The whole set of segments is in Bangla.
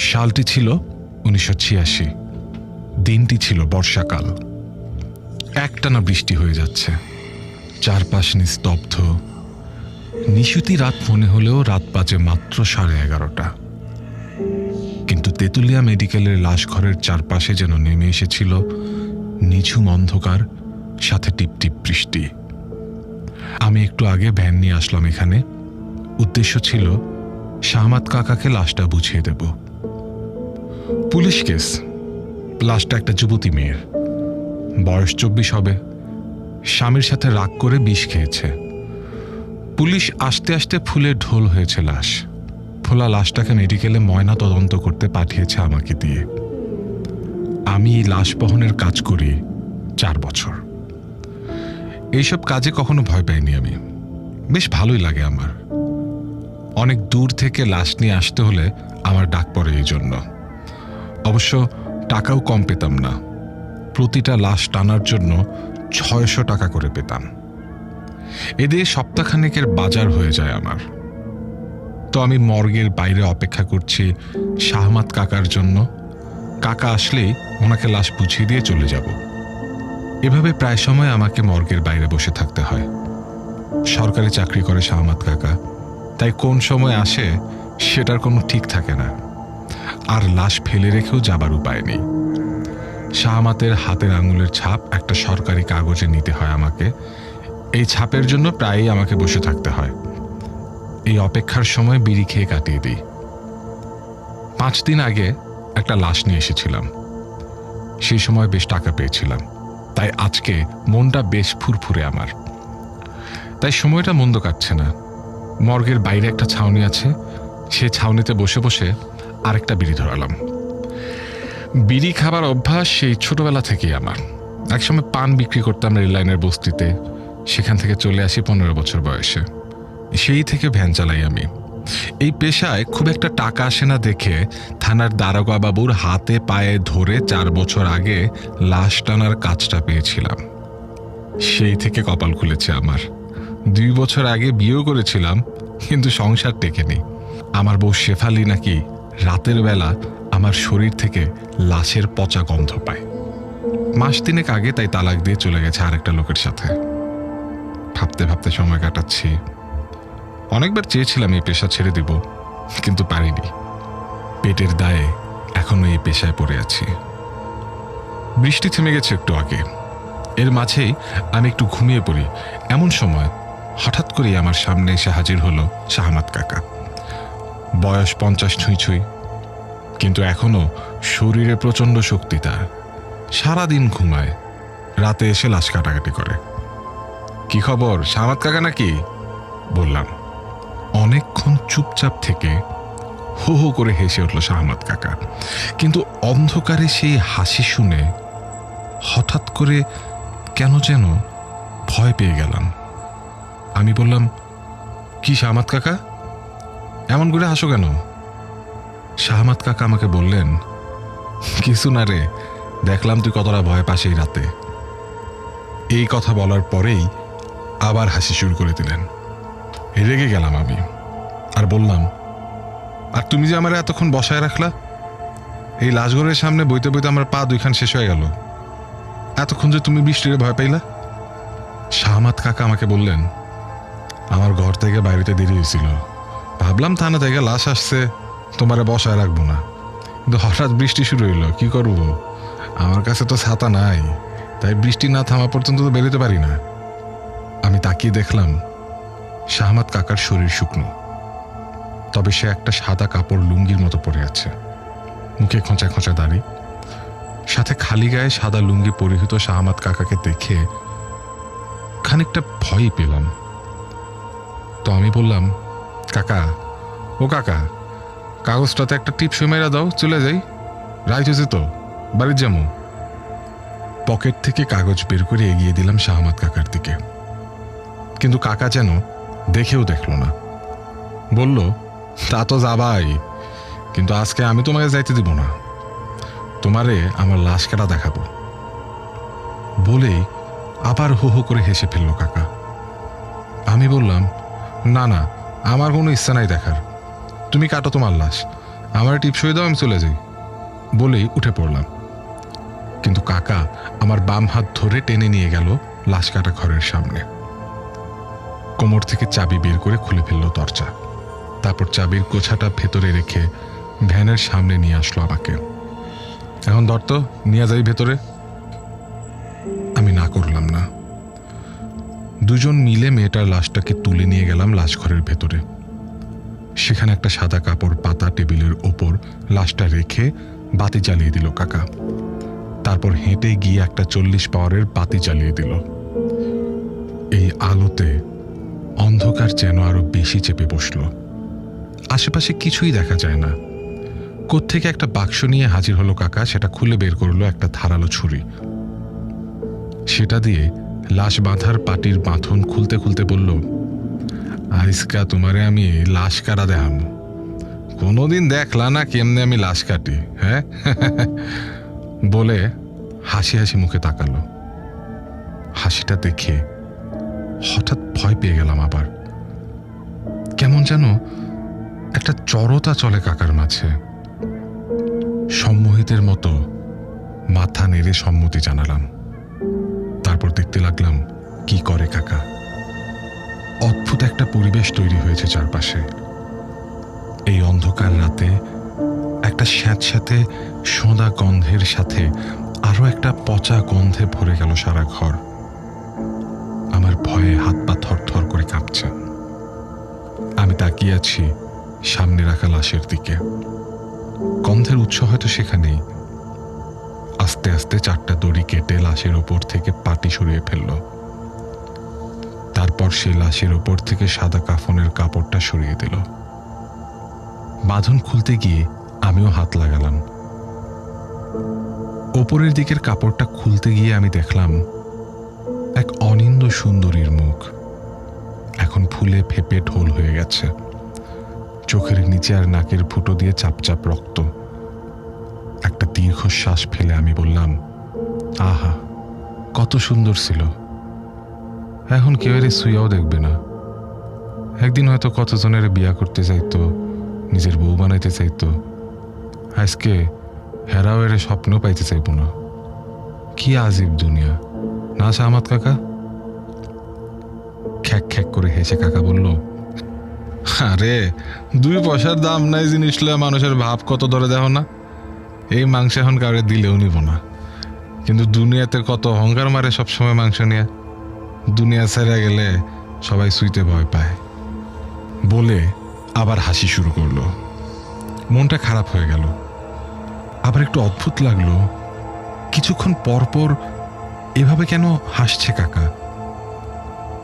সালটি ছিল 1986। দিনটি ছিল বর্ষাকাল। একটানা বৃষ্টি হয়ে যাচ্ছে, চারপাশ নিস্তব্ধ। নিশুতি রাত মনে হলেও রাত বাজে মাত্র 11:30। কিন্তু তেঁতুলিয়া মেডিকেলের লাশঘরের চারপাশে যেন নেমে এসেছিল নিঝুম অন্ধকার, সাথে টিপটিপ বৃষ্টি। আমি একটু আগে ভ্যান নিয়ে আসলাম এখানে। উদ্দেশ্য ছিল শাহমাত কাকাকে লাশটা বুঝিয়ে দেব। Police case. লাশটা একটা যুবতী মেয়ের, বয়স 24 হবে। স্বামীর সাথে রাগ করে বিষ খেয়েছে। পুলিশ আসতে আসতে ফুলে ঢোল হয়েছে লাশ। ফোলা লাশটাকে মেডিকেলে ময়না তদন্ত করতে পাঠিয়েছে আমাকে দিয়ে। আমি এই লাশ বহনের কাজ করি 4 বছর। এইসব কাজে কখনো ভয় পাইনি আমি, বেশ ভালোই লাগে আমার। অনেক দূর থেকে লাশ নিয়ে আসতে হলে আমার ডাক পড়ে এই জন্য। অবশ্য টাকাও কম পেতাম না। প্রতিটা লাশ টানার জন্য 600 টাকা করে পেতাম। এ দিয়ে সপ্তাহখানেকের বাজার হয়ে যায় আমার। তো আমি মর্গের বাইরে অপেক্ষা করছি শাহমাত কাকার জন্য। কাকা আসলেই ওনাকে লাশ বুঝিয়ে দিয়ে চলে যাব। এভাবে প্রায় সময় আমাকে মর্গের বাইরে বসে থাকতে হয়। সরকারি চাকরি করে শাহমাত কাকা, তাই কোন সময় আসে সেটার কোনো ঠিক থাকে না। আর লাশ ফেলে রেখেও যাবার উপায় নেই। শাহমাতের হাতের আঙুলের ছাপ একটা সরকারি কাগজে নিতে হয় আমাকে। এই ছাপের জন্য প্রায়ই আমাকে বসে থাকতে হয়। এই অপেক্ষার সময় বিড়ি খেয়ে কাটিয়ে দিই। 5 দিন আগে একটা লাশ নিয়ে এসেছিলাম। সেই সময় বেশ টাকা পেয়েছিলাম, তাই আজকে মনটা বেশ ফুরফুরে আমার। তাই সময়টা মন্দ কাটছে না। মর্গের বাইরে একটা ছাউনি আছে, সে ছাউনিতে বসে বসে আরেকটা বিড়ি ধরালাম। বিড়ি খাবার অভ্যাস সেই ছোটবেলা থেকেই আমার। একসময় পান বিক্রি করতাম রেল লাইনের বস্তিতে। সেখান থেকে চলে আসি 15 বছর বয়সে। সেই থেকে ভ্যান চালাই আমি। এই পেশায় খুব একটা টাকা আসে না দেখে থানার দারোগা বাবুর হাতে পায়ে ধরে 4 বছর আগে লাশ টানার কাজটা পেয়েছিলাম। সেই থেকে কপাল খুলেছে আমার। 2 বছর আগে বিয়েও করেছিলাম, কিন্তু সংসার টেকেনি। আমার বউ শেফালি নাকি রাতের বেলা আমার শরীর থেকে লাশের পচা গন্ধ পায়। মাস 3 আগে তাই তালাক দিয়ে চলে গেছে আরেকটা লোকের সাথে। ভাবতে ভাবতে সময় কাটাচ্ছি। অনেকবার চেয়েছিলাম এই পেশা ছেড়ে দিব, কিন্তু পারিনি। পেটের দায়ে এখনো এই পেশায় পড়ে আছি। বৃষ্টি থেমে গেছে একটু আগে। এর মাঝেই আমি একটু ঘুমিয়ে পড়ি। এমন সময় হঠাৎ করেই আমার সামনে এসে হাজির হলো শাহমাত কাকা। বয়স 50 ছুঁই ছুঁই, কিন্তু এখনো শরীরে প্রচণ্ড শক্তি তার। সারাদিন ঘুমায়, রাতে এসে লাশ কাটাকাটি করে। কি খবর, শাহমাত কাকা নাকি? বললাম। অনেকক্ষণ চুপচাপ থেকে হো হো করে হেসে উঠল শাহমাত কাকা। কিন্তু অন্ধকারে সেই হাসি শুনে হঠাৎ করে কেন যেন ভয় পেয়ে গেলাম। আমি বললাম, কি শাহমাত কাকা, এমন করে হাসো কেন? শাহমাত কাকা আমাকে বললেন, কিছু না রে, দেখলাম তুই কতটা ভয় পাস এই রাতে। এই কথা বলার পরেই আবার হাসি শুরু করে দিলেন। রেগে গেলাম আমি, আর বললাম, আর তুমি যে আমার এতক্ষণ বসায় রাখলা, এই লাশঘরের সামনে বইতে বইতে আমার পা 2খান শেষ হয়ে গেল। এতক্ষণ যে তুমি বৃষ্টিরে ভয় পাইলা? শাহমাত কাকা আমাকে বললেন, আমার ঘর থেকে বাইরেতে দেরি হয়েছিল, ভাবলাম থানা থেকে লাশ আসছে, তোমারে বসায় রাখবো না, কিন্তু হঠাৎ বৃষ্টি শুরু হইলো, কি করবো? আমার কাছে তো ছাতা নাই, তাই বৃষ্টি না থামা পর্যন্ত তো বেরোতে পারি না। আমি তাকিয়ে দেখলাম শাহমাত কাকার শরীর শুকনো, তবে সে একটা সাদা কাপড় লুঙ্গির মতো পরে আছে। মুখে খোঁচা খোঁচা দাড়ি, সাথে খালি গায়ে সাদা লুঙ্গি পরিহিত শাহমাত কাকাকে দেখে খানিকটা ভয়ই পেলাম। তো আমি বললাম, কাকা, ও কাকা, কাগজটাতে একটা টিপসই মেরা দাও, চলে যাই, রাইট হয়েছে তো, বাড়ির যাবো। পকেট থেকে কাগজ বের করে এগিয়ে দিলাম শাহমাত কাকার দিকে, কিন্তু কাকা যেন দেখেও দেখল না। বলল, তা তো যাবাই, কিন্তু আজকে আমি তোমাকে যাইতে দিব না, তোমারে আমার লাশ কাটা দেখাবো। বলেই আবার হো হো করে হেসে ফেলল কাকা। আমি বললাম, না না, আমার কোনো ইচ্ছা নাই দেখার, তুমি কাটো তোমার লাশ, আমার টিপসই দাও, আমি চলে যাই বলেই উঠে পড়লাম। কিন্তু কাকা আমার বাম হাত ধরে টেনে নিয়ে গেল লাশ কাটা ঘরের সামনে। কোমর থেকে চাবি বের করে খুলে ফেলল দরজা। তারপর চাবির গোছাটা ভেতরে রেখে ভ্যানের সামনে নিয়ে আসলো আমাকে। এখন ধর তো, নিয়ে যাই ভেতরে। আমি না করলাম না। দুজন মিলে মেয়েটার লাশটাকে তুলে নিয়ে গেলাম লাশ ঘরের ভেতরে। সেখানে একটা সাদা কাপড় পাতা টেবিলের ওপর লাশটা রেখে বাতি জ্বালিয়ে দিল কাকা। তারপর হেঁটে গিয়ে একটা 40 পাওয়ারের বাতি জ্বালিয়ে দিল। এই আলোতে অন্ধকার যেন আরো বেশি চেপে বসল। আশেপাশে কিছুই দেখা যায় না। কোত্থেকে একটা বাক্স নিয়ে হাজির হলো কাকা। সেটা খুলে বের করলো একটা ধারালো ছুরি। সেটা দিয়ে লাশ বাঁধার পাটির বাঁধন খুলতে খুলতে বলল, আইসকা তোমারে আমি লাশ কাটা দেখাম। কোনোদিন দেখলা না কেমনে আমি লাশ কাটি, হ্যাঁ? বলে হাসি হাসি মুখে তাকালো। হাসিটা দেখে হঠাৎ ভয় পেয়ে গেলাম। আবার কেমন যেন একটা জড়তা চলে কাকার মাঝে। সম্মোহিতের মতো মাথা নেড়ে সম্মতি জানালাম। তারপর দেখতে লাগলাম কি করে কাকা। অদ্ভুত একটা পরিবেশ তৈরি হয়েছে চারপাশে। এই অন্ধকার রাতে একটা স্যাঁতস্যাঁতে সোঁদা গন্ধের সাথে আরো একটা পচা গন্ধে ভরে গেল সারা ঘর। আমার ভয়ে হাত পা থরথর করে কাঁপছে। আমি তাকিয়ে আছি সামনে রাখা লাশের দিকে। গন্ধের উৎস হয়তো সেখানেই। আস্তে আস্তে 4টা দড়ি কেটে লাশের ওপর থেকে পাটি সরিয়ে ফেলল। তারপর সে লাশের ওপর থেকে সাদা কাফনের কাপড়টা সরিয়ে দিল। বাঁধন খুলতে গিয়ে আমিও হাত লাগালাম। ওপরের দিকের কাপড়টা খুলতে গিয়ে আমি দেখলাম এক অনিন্দ সুন্দরীর মুখ এখন ফুলে ফেপে ঢোল হয়ে গেছে। চোখের নিচে আর নাকের ফুটো দিয়ে চাপচাপ রক্ত। একটা দীর্ঘশ্বাস ফেলে আমি বললাম, আহা, কত সুন্দর ছিল। এখন কেউ এর শুয়েও দেখবে না। একদিন হয়তো কতজনের বিয়া করতে চাইতো, নিজের বউ বানাইতে চাইতো। আজকে হেরাও এর স্বপ্ন পাইতে চাইব না। কি আজীব দুনিয়া না সামাত কাকা? খ্যাক খ্যাক করে হেসে কাকা বলল, আরে 2 পয়সার দাম নাই জিনিসটা মানুষের ভাব কত ধরে দেখো না। এই মাংস এখন কাউরে দিলেও নিব না, কিন্তু দুনিয়াতে কত অহংকার মারে সবসময় মাংস নিয়ে। দুনিয়া ছেড়ে গেলে সবাই শুইতে ভয় পায়। বলে আবার হাসি শুরু করলো। মনটা খারাপ হয়ে গেল। আবার একটু অদ্ভুত লাগলো। কিছুক্ষণ পর পর এভাবে কেন হাসছে কাকা?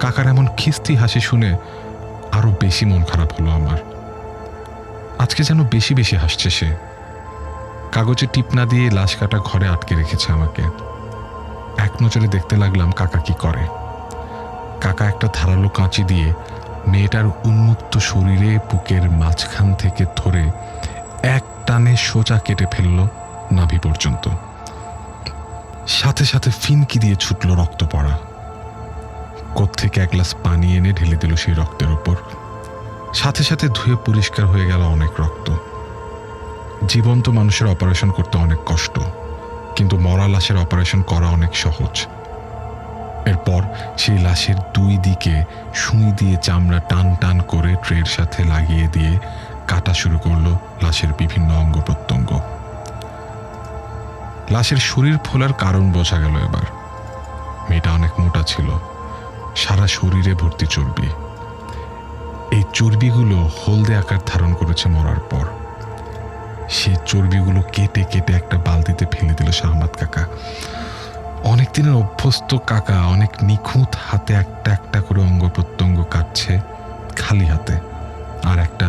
কাকার এমন খিস্তি হাসি শুনে আরো বেশি মন খারাপ হলো আমার। আজকে যেন বেশি বেশি হাসছে সে। কাগজে টিপ না দিয়ে লাশ কাটা ঘরে আটকে রেখেছে আমাকে। এক নজরে দেখতে লাগলাম কাকা কি করে। কাকা একটা ধারালো কাঁচি দিয়ে মেয়েটার উন্মুক্ত শরীরে বুকের মাঝখান থেকে ধরে এক টানে সোজা কেটে ফেলল নাভি পর্যন্ত। সাথে সাথে ফিনকি দিয়ে ছুটল রক্ত পড়া। কোত্থেকে 1 গ্লাস পানি এনে ঢেলে দিল সেই রক্তের উপর। সাথে সাথে ধুয়ে পরিষ্কার হয়ে গেল অনেক রক্ত। জীবন্ত মানুষের অপারেশন করতে অনেক কষ্ট, কিন্তু মরা লাশের অপারেশন করা অনেক সহজ। এরপর সেই লাশের 2 দিকে সুই দিয়ে চামড়া টান টান করে ট্রের সাথে লাগিয়ে দিয়ে কাটা শুরু করলো লাশের বিভিন্ন অঙ্গ প্রত্যঙ্গ। লাশের শরীর ফোলার কারণ বোঝা গেল এবার। মেয়েটা অনেক মোটা ছিল, সারা শরীরে ভর্তি চর্বি। এই চর্বিগুলো হলদে আকার ধারণ করেছে মরার পর। সেই চর্বিগুলো কেটে কেটে একটা বালতিতে ফেলে দিল শাহমাত কাকা। অনেক দিনের অভ্যস্ত কাকা অনেক নিখুঁত হাতে একটা একটা করে অঙ্গ প্রত্যঙ্গ কাটছে খালি হাতে, আর একটা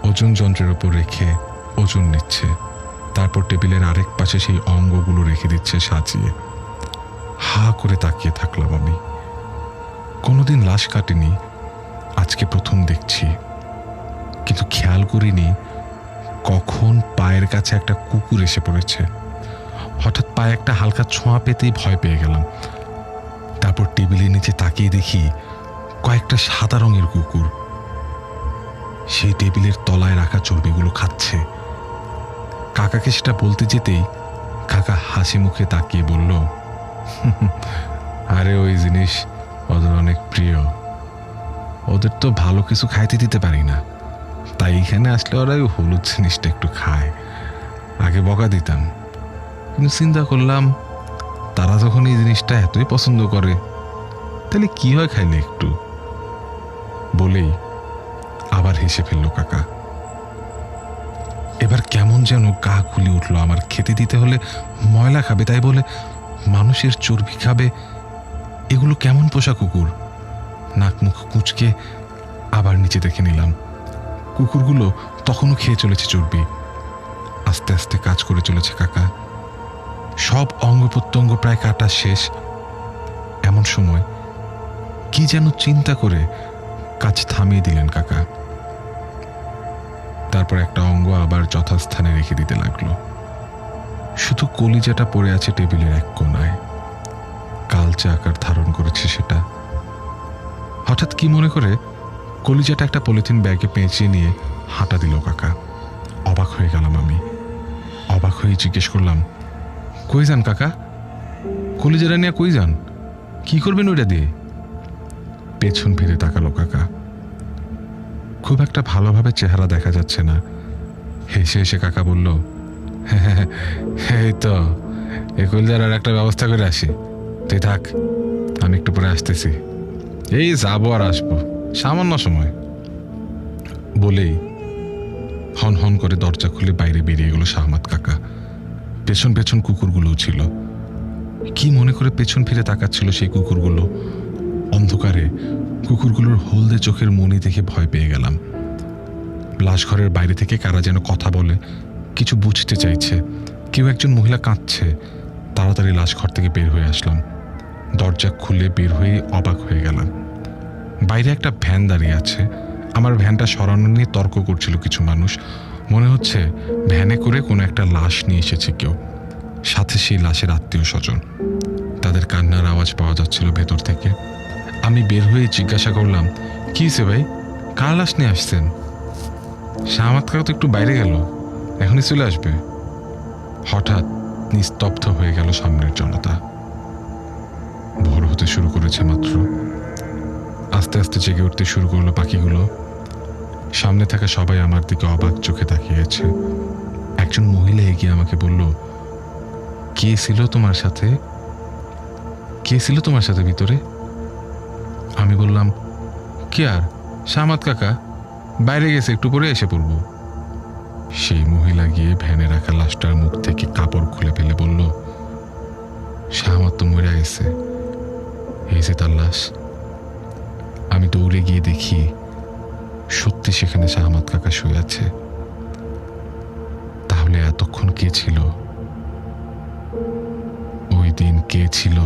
ওজন যন্ত্রের উপর রেখে ওজন নিচ্ছে। তারপর টেবিলের আরেক পাশে সেই অঙ্গগুলো রেখে দিচ্ছে সাজিয়ে। হা করে তাকিয়ে থাকলাম আমি। কোনোদিন লাশ কাটিনি, আজকে প্রথম দেখছি। কিন্তু খেয়াল করিনি কখন পায়ের কাছে একটা কুকুর এসে পড়েছে। হঠাৎ পায়ে একটা হালকা ছোঁয়া পেতেই ভয় পেয়ে গেলাম। তারপর টেবিলের নিচে তাকিয়ে দেখি কয়েকটা সাদা রঙের কুকুর সেই টেবিলের তলায় রাখা চর্বিগুলো খাচ্ছে, কাকাকে সেটা বলতে যেতেই কাকা হাসি মুখে তাকিয়ে বলল, আরে ওই জিনিস ওদের অনেক প্রিয়, ওদের তো ভালো কিছু খাইতে দিতে পারি না, তাই এখানে আসলে ওরা ওই হলুদ জিনিসটা একটু খায়। আগে বকা দিতাম, কিন্তু চিন্তা করলাম তারা যখন এই জিনিসটা এতই পছন্দ করে তাহলে কি হয় খাইলে একটু, বলেই আবার হেসে ফেলল কাকা। এবার কেমন যেন গা খুলি উঠল আমার। খেতে দিতে হলে ময়লা খাবে তাই বলে মানুষের চর্বি খাবে, এগুলো কেমন পোষা কুকুর। নাক মুখ কুঁচকে আবার নিচে দেখে নিলাম, কুকুরগুলো তখনও খেয়ে চলেছে চর্বি। আস্তে আস্তে কাজ করে চলেছে কাকা, সব অঙ্গ প্রত্যঙ্গ প্রায় কাটা শেষ। এমন সময় কি যেন চিন্তা করে কাজ থামিয়ে দিলেন কাকা। তারপর একটা অঙ্গ আবার যথাস্থানে রেখে দিতে লাগলো। শুধু কলিজাটা পড়ে আছে টেবিলের এক কোনায়, কালচে আকার ধারণ করেছে সেটা। হঠাৎ কি মনে করে কলিজাটা একটা পলিথিন ব্যাগে পেঁচিয়ে নিয়ে হাঁটা দিল কাকা। অবাক হয়ে গেলাম আমি। অবাক হয়ে জিজ্ঞেস করলাম, কই যান কাকা? কলিজাটা নিয়ে কই যান? কি করবেন ওইটা দিয়ে? পেছন ফিরে তাকালো কাকা। খুব একটা ভালোভাবে চেহারা দেখা যাচ্ছে না। হেসে হেসে কাকা বলল, এই তো এই কলিজার আর একটা ব্যবস্থা করে আসি, তুই থাক, আমি একটু পরে আসতেছি। এই যাবো আর আসবো, সামান্য সময়। বলেই হন হন করে দরজা খুলে বাইরে বেরিয়ে গেল শাহমাত কাকা। পেছন পেছন কুকুরগুলোও ছিল। কি মনে করে পেছন ফিরে তাকাচ্ছিল সেই কুকুরগুলো। অন্ধকারে কুকুরগুলোর হলদে চোখের মনি দেখে ভয় পেয়ে গেলাম। লাশঘরের বাইরে থেকে কারা যেন কথা বলে, কিছু বুঝতে চাইছে। কেউ একজন মহিলা কাঁদছে। তাড়াতাড়ি লাশঘর থেকে বের হয়ে আসলাম। দরজা খুলে বের হয়ে অবাক হয়ে গেলাম। বাইরে একটা ভ্যান দাঁড়িয়ে আছে। আমার ভ্যানটা সরানো নিয়ে তর্ক করছিল কিছু মানুষ। মনে হচ্ছে ভ্যানে করে কোনো একটা লাশ নিয়ে এসেছে কেউ, সাথে সেই লাশের আত্মীয় স্বজন। তাদের কান্নার আওয়াজ পাওয়া যাচ্ছিল ভেতর থেকে। আমি বের হয়ে জিজ্ঞাসা করলাম, কি হয়েছে ভাই, কার লাশ নিয়ে আসছেন? শাহমাত কাকা তো একটু বাইরে গেল, এখনই চলে আসবে। হঠাৎ নিস্তব্ধ হয়ে গেল সামনের জনতা। ভোর হতে শুরু করেছে মাত্র। আস্তে আস্তে জেগে উঠতে শুরু করলো পাখিগুলো। সামনে থাকা সবাই আমার দিকে অবাক চোখে তাকিয়েছে। একজন মহিলা এগিয়ে আমাকে বলল, কে ছিল তোমার সাথে? কে ছিল তোমার সাথে ভিতরে? আমি বললাম, কে আর, শাহমাত কাকা, বাইরে গেছে, একটু পরে এসে পড়ব। সেই মহিলা গিয়ে ভ্যানে রাখা লাশটার মুখ থেকে কাপড় খুলে ফেলে বলল, শাহমাত তো মরে গেছে, এই যে তার লাশ। আমি দৌড়ে গিয়ে দেখি সত্যি সেখানে শাহমাত কাকা শুয়ে আছে। তাহলে এতক্ষণ কে ছিল? ওই দিন কে ছিল